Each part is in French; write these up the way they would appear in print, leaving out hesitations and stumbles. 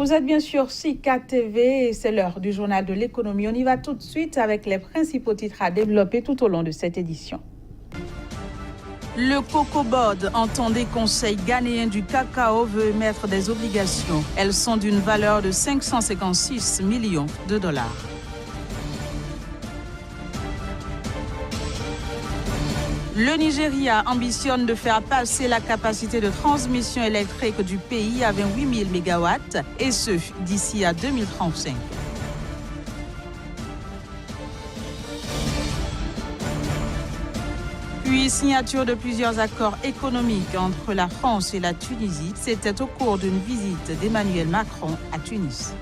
Vous êtes bien sûr SICA TV et c'est l'heure du journal de l'économie. On y va tout de suite avec les principaux titres à développer tout au long de cette édition. Le Cocoa Board, entendez Conseil ghanéen du cacao, veut émettre des obligations. Elles sont d'une valeur de 556 millions de dollars. Le Nigeria ambitionne de faire passer la capacité de transmission électrique du pays à 28 000 MW, et ce, d'ici à 2035. Puis, signature de plusieurs accords économiques entre la France et la Tunisie, c'était au cours d'une visite d'Emmanuel Macron à Tunis.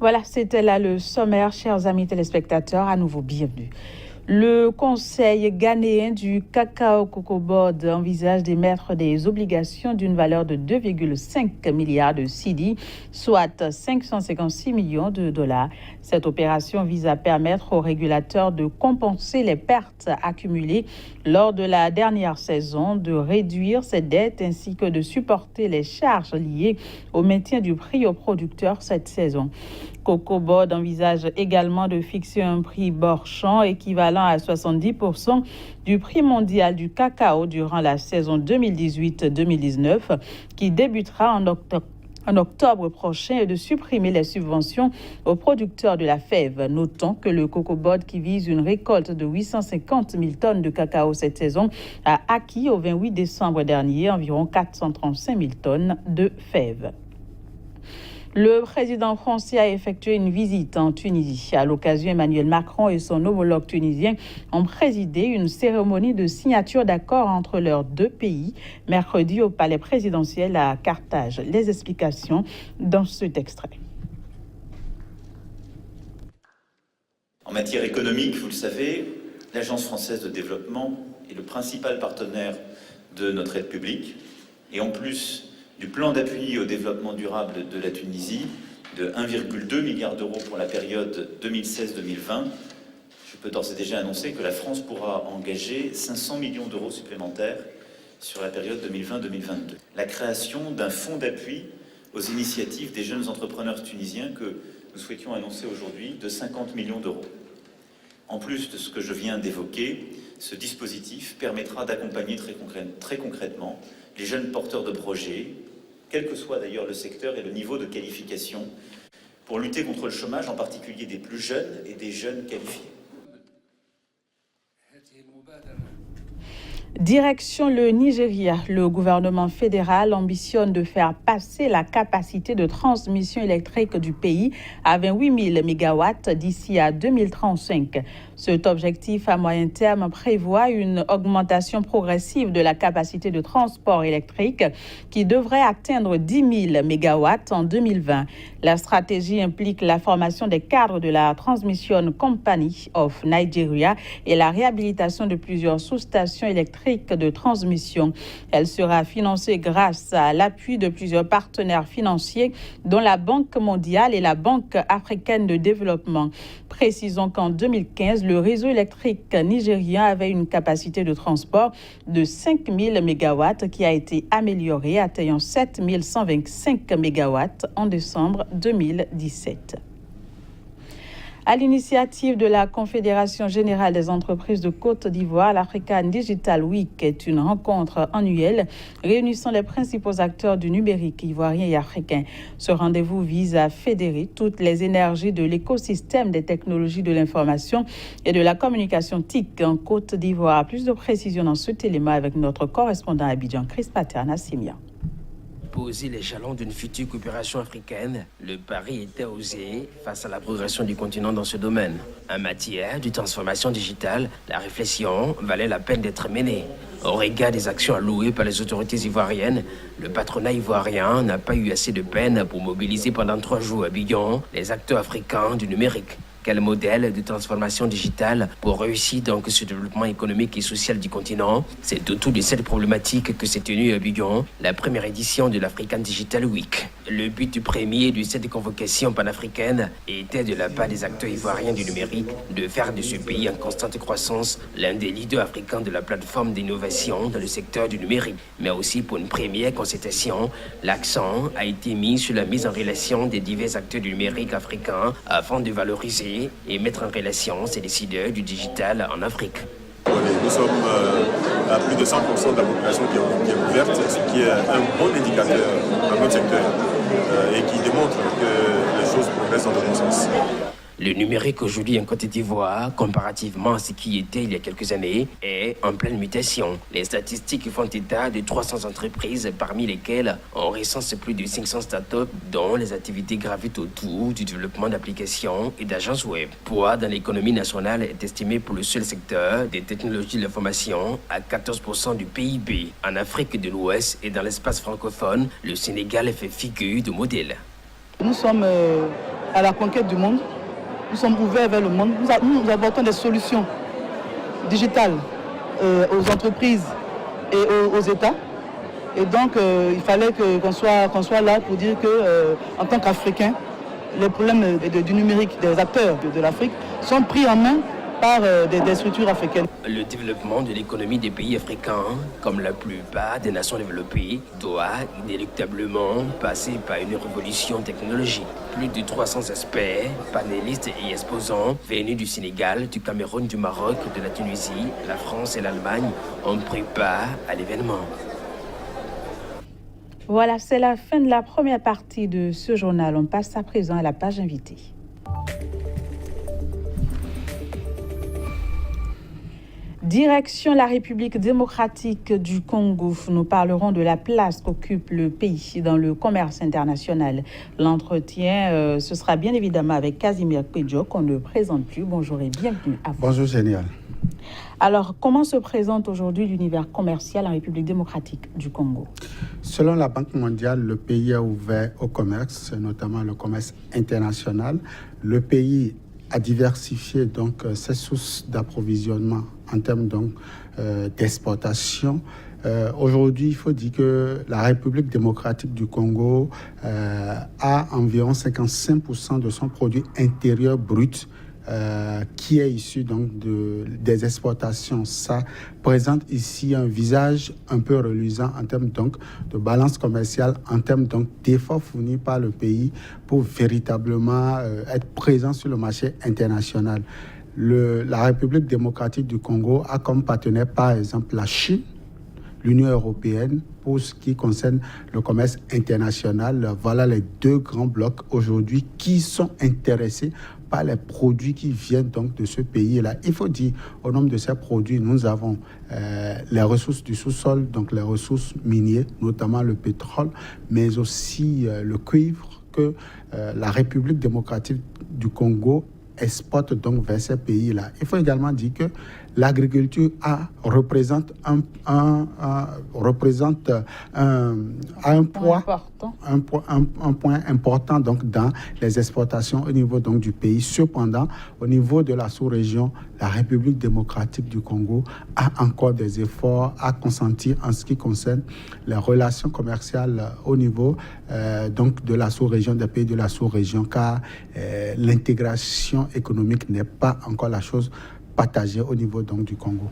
Voilà, c'était là le sommaire, chers amis téléspectateurs, à nouveau bienvenue. Le Conseil ghanéen du cacao Cocoa Board envisage d'émettre des obligations d'une valeur de 2,5 milliards de cedi, soit 556 millions de dollars. Cette opération vise à permettre aux régulateurs de compenser les pertes accumulées lors de la dernière saison, de réduire ses dettes ainsi que de supporter les charges liées au maintien du prix aux producteurs cette saison. Cocoa Board envisage également de fixer un prix bord champ équivalent à 70% du prix mondial du cacao durant la saison 2018-2019 qui débutera en octobre prochain et de supprimer les subventions aux producteurs de la fève. Notons que le Cocoa Board, qui vise une récolte de 850 000 tonnes de cacao cette saison, a acquis au 28 décembre dernier environ 435 000 tonnes de fèves. Le président français a effectué une visite en Tunisie. À l'occasion, Emmanuel Macron et son homologue tunisien ont présidé une cérémonie de signature d'accord entre leurs deux pays mercredi au palais présidentiel à Carthage. Les explications dans cet extrait. En matière économique, vous le savez, l'Agence française de développement est le principal partenaire de notre aide publique. Et en plus du plan d'appui au développement durable de la Tunisie, de 1,2 milliard d'euros pour la période 2016-2020, je peux d'ores et déjà annoncer que la France pourra engager 500 millions d'euros supplémentaires sur la période 2020-2022. La création d'un fonds d'appui aux initiatives des jeunes entrepreneurs tunisiens que nous souhaitions annoncer aujourd'hui de 50 millions d'euros. En plus de ce que je viens d'évoquer, ce dispositif permettra d'accompagner très concrètement les jeunes porteurs de projets, quel que soit d'ailleurs le secteur et le niveau de qualification, pour lutter contre le chômage, en particulier des plus jeunes et des jeunes qualifiés. Direction le Nigeria, le gouvernement fédéral ambitionne de faire passer la capacité de transmission électrique du pays à 28 000 MW d'ici à 2035. Cet objectif à moyen terme prévoit une augmentation progressive de la capacité de transport électrique qui devrait atteindre 10 000 MW en 2020. La stratégie implique la formation des cadres de la Transmission Company of Nigeria et la réhabilitation de plusieurs sous-stations électriques de transmission. Elle sera financée grâce à l'appui de plusieurs partenaires financiers, dont la Banque mondiale et la Banque africaine de développement. Précisons qu'en 2015, le réseau électrique nigérien avait une capacité de transport de 5 000 MW qui a été améliorée, atteignant 7 125 MW en décembre 2017. À l'initiative de la Confédération générale des entreprises de Côte d'Ivoire, l'African Digital Week est une rencontre annuelle réunissant les principaux acteurs du numérique ivoirien et africain. Ce rendez-vous vise à fédérer toutes les énergies de l'écosystème des technologies de l'information et de la communication TIC en Côte d'Ivoire. Plus de précisions dans ce élément avec notre correspondant à Abidjan, Chris Paterna Simia. Poser les jalons d'une future coopération africaine, le pari était osé face à la progression du continent dans ce domaine. En matière de transformation digitale, la réflexion valait la peine d'être menée. Au regard des actions allouées par les autorités ivoiriennes, le patronat ivoirien n'a pas eu assez de peine pour mobiliser pendant 3 jours à Abidjan les acteurs africains du numérique. Quel modèle de transformation digitale pour réussir donc ce développement économique et social du continent? C'est autour de cette problématique que s'est tenue à Abidjan la première édition de l'African Digital Week. Le but premier de cette convocation panafricaine était de la part des acteurs ivoiriens du numérique de faire de ce pays en constante croissance l'un des leaders africains de la plateforme d'innovation dans le secteur du numérique. Mais aussi pour une première concertation, l'accent a été mis sur la mise en relation des divers acteurs du numérique africains afin de valoriser et mettre en relation ces décideurs du digital en Afrique. Nous sommes à plus de 100% de la population qui est couverte, ce qui est un bon indicateur dans notre secteur et qui démontre que les choses progressent dans le bon sens. Le numérique aujourd'hui en Côte d'Ivoire, comparativement à ce qui était il y a quelques années, est en pleine mutation. Les statistiques font état de 300 entreprises, parmi lesquelles on recense plus de 500 startups, dont les activités gravitent autour du développement d'applications et d'agences web. Poids dans l'économie nationale est estimé pour le seul secteur des technologies de l'information à 14% du PIB. En Afrique de l'Ouest et dans l'espace francophone, le Sénégal fait figure de modèle. Nous sommes à la conquête du monde. Nous sommes ouverts vers le monde. Nous apportons des solutions digitales aux entreprises et aux États. Et donc, il fallait qu'on soit là pour dire que, en tant qu'Africains, les problèmes du numérique des acteurs de l'Afrique sont pris en main par des structures africaines. Le développement de l'économie des pays africains, comme la plupart des nations développées, doit inéluctablement passer par une révolution technologique. Plus de 300 experts, panélistes et exposants venus du Sénégal, du Cameroun, du Maroc, de la Tunisie, la France et l'Allemagne ont pris part à l'événement. Voilà, c'est la fin de la première partie de ce journal. On passe à présent à la page invitée. Direction la République démocratique du Congo. Nous parlerons de la place qu'occupe le pays dans le commerce international. L'entretien, ce sera bien évidemment avec Casimir Pédio, qu'on ne présente plus. Bonjour et bienvenue à vous. Bonjour, génial. Alors, comment se présente aujourd'hui l'univers commercial en République démocratique du Congo? Selon la Banque mondiale, le pays est ouvert au commerce, notamment le commerce international. Le pays a diversifié donc ses sources d'approvisionnement en termes donc d'exportation. Aujourd'hui, il faut dire que la République démocratique du Congo a environ 55% de son produit intérieur brut qui est issu donc des exportations. Ça présente ici un visage un peu reluisant en termes donc de balance commerciale, en termes donc d'efforts fournis par le pays pour véritablement être présent sur le marché international. La République démocratique du Congo a comme partenaire par exemple la Chine, l'Union européenne pour ce qui concerne le commerce international. Voilà les deux grands blocs aujourd'hui qui sont intéressés par les produits qui viennent donc de ce pays-là. Il faut dire, au nombre de ces produits, nous avons les ressources du sous-sol, donc les ressources minières, notamment le pétrole, mais aussi le cuivre que la République démocratique du Congo exporte donc vers ces pays-là. Il faut également dire que l'agriculture représente un point important donc dans les exportations au niveau donc du pays. Cependant, au niveau de la sous-région, la République démocratique du Congo a encore des efforts à consentir en ce qui concerne les relations commerciales au niveau donc de la sous-région, des pays de la sous-région, car l'intégration économique n'est pas encore la chose partagée au niveau donc du Congo.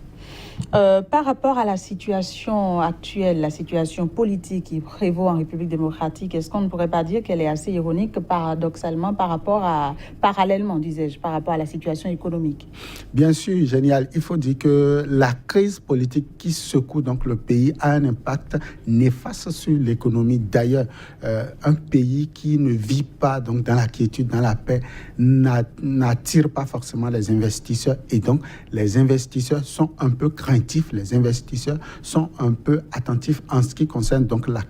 Par rapport à la situation actuelle, la situation politique qui prévaut en République démocratique, est-ce qu'on ne pourrait pas dire qu'elle est assez ironique, paradoxalement, parallèlement, disais-je, par rapport à la situation économique? Bien sûr, génial. Il faut dire que la crise politique qui secoue donc le pays a un impact néfaste sur l'économie. D'ailleurs, un pays qui ne vit pas donc dans la quiétude, dans la paix, n'attire pas forcément les investisseurs. Et donc, les investisseurs sont un peu craintifs, les investisseurs sont un peu attentifs en ce qui concerne donc la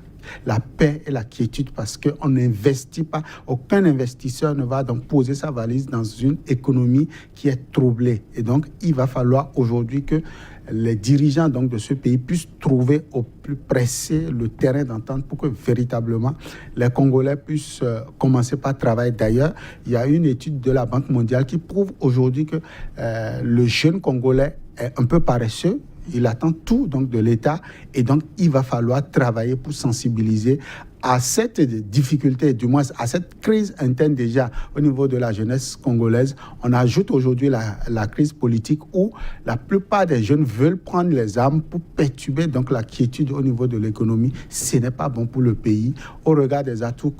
paix et la quiétude, parce qu'on n'investit pas, aucun investisseur ne va donc poser sa valise dans une économie qui est troublée. Et donc, il va falloir aujourd'hui que les dirigeants donc, de ce pays puissent trouver au plus pressé le terrain d'entente pour que véritablement les Congolais puissent commencer par travailler. D'ailleurs, il y a une étude de la Banque mondiale qui prouve aujourd'hui que le jeune Congolais est un peu paresseux. Il attend tout donc, de l'État et donc il va falloir travailler pour sensibiliser à cette difficulté, du moins à cette crise interne déjà au niveau de la jeunesse congolaise. On ajoute aujourd'hui la crise politique où la plupart des jeunes veulent prendre les armes pour perturber donc, la quiétude au niveau de l'économie. Ce n'est pas bon pour le pays. Au regard des atouts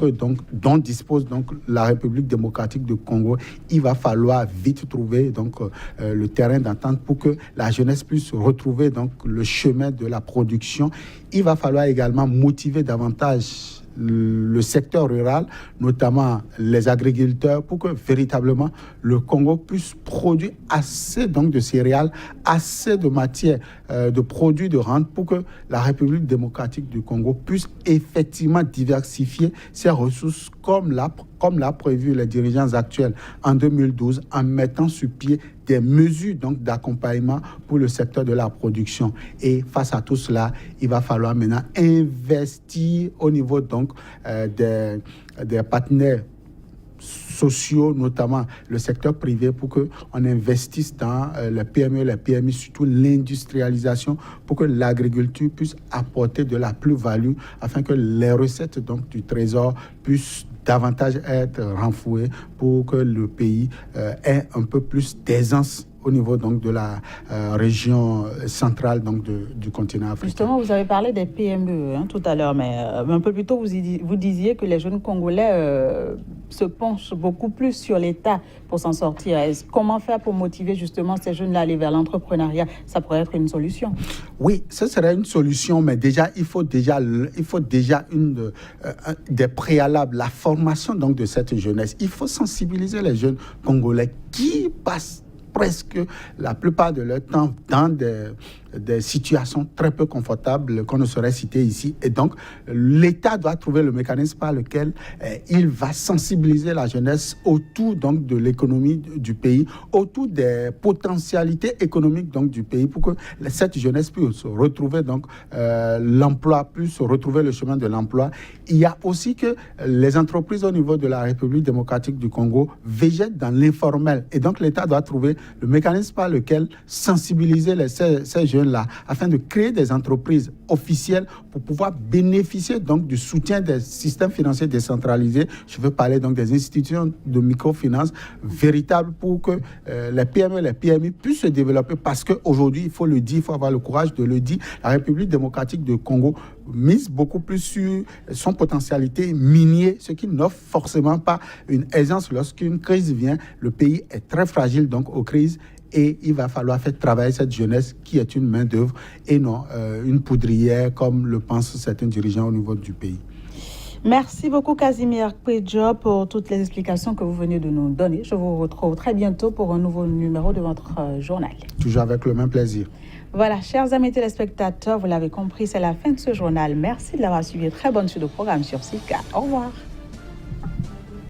dont dispose donc, la République démocratique du Congo, il va falloir vite trouver donc, le terrain d'entente pour que la jeunesse puisse retrouver donc, le chemin de la production. Il va falloir également motiver davantage le secteur rural, notamment les agriculteurs, pour que véritablement le Congo puisse produire assez donc, de céréales, assez de matières, de produits de rente pour que la République démocratique du Congo puisse effectivement diversifier ses ressources comme l'a prévu les dirigeants actuels en 2012 en mettant sur pied des mesures donc, d'accompagnement pour le secteur de la production. Et face à tout cela, il va falloir maintenant investir au niveau donc, des partenaires sociaux, notamment le secteur privé, pour qu'on investisse dans les PME, les PMI, surtout l'industrialisation, pour que l'agriculture puisse apporter de la plus-value afin que les recettes donc, du trésor puissent davantage être renflouées pour que le pays ait un peu plus d'aisance au niveau donc, de la région centrale donc, du continent africain. Justement, vous avez parlé des PME tout à l'heure, mais un peu plus tôt, vous disiez que les jeunes Congolais se penchent beaucoup plus sur l'État pour s'en sortir. Comment faire pour motiver justement ces jeunes-là à aller vers l'entrepreneuriat? Ça pourrait être une solution. Oui, ce serait une solution, mais déjà, il faut déjà des préalables, la formation donc, de cette jeunesse. Il faut sensibiliser les jeunes Congolais qui passent presque la plupart de leur temps dans des situations très peu confortables qu'on ne saurait citer ici. Et donc, l'État doit trouver le mécanisme par lequel il va sensibiliser la jeunesse autour donc, de l'économie du pays, autour des potentialités économiques donc, du pays pour que cette jeunesse puisse retrouver donc, l'emploi, puisse retrouver le chemin de l'emploi. Il y a aussi que les entreprises au niveau de la République démocratique du Congo végètent dans l'informel. Et donc, l'État doit trouver le mécanisme par lequel sensibiliser ces jeunes-là afin de créer des entreprises officielles pour pouvoir bénéficier donc du soutien des systèmes financiers décentralisés. Je veux parler donc des institutions de microfinance véritables pour que les PME et les PMI puissent se développer parce qu'aujourd'hui, il faut le dire, il faut avoir le courage de le dire, la République démocratique du Congo mise beaucoup plus sur son potentialité minière, ce qui n'offre forcément pas une aisance lorsqu'une crise vient. Le pays est très fragile donc aux crises et il va falloir faire travailler cette jeunesse qui est une main-d'œuvre et non une poudrière comme le pensent certains dirigeants au niveau du pays. Merci beaucoup Casimir Kouedjo pour toutes les explications que vous venez de nous donner. Je vous retrouve très bientôt pour un nouveau numéro de votre journal. Toujours avec le même plaisir. Voilà, chers amis téléspectateurs, vous l'avez compris, c'est la fin de ce journal. Merci de l'avoir suivi. Très bonne suite de programme sur CICA. Au revoir.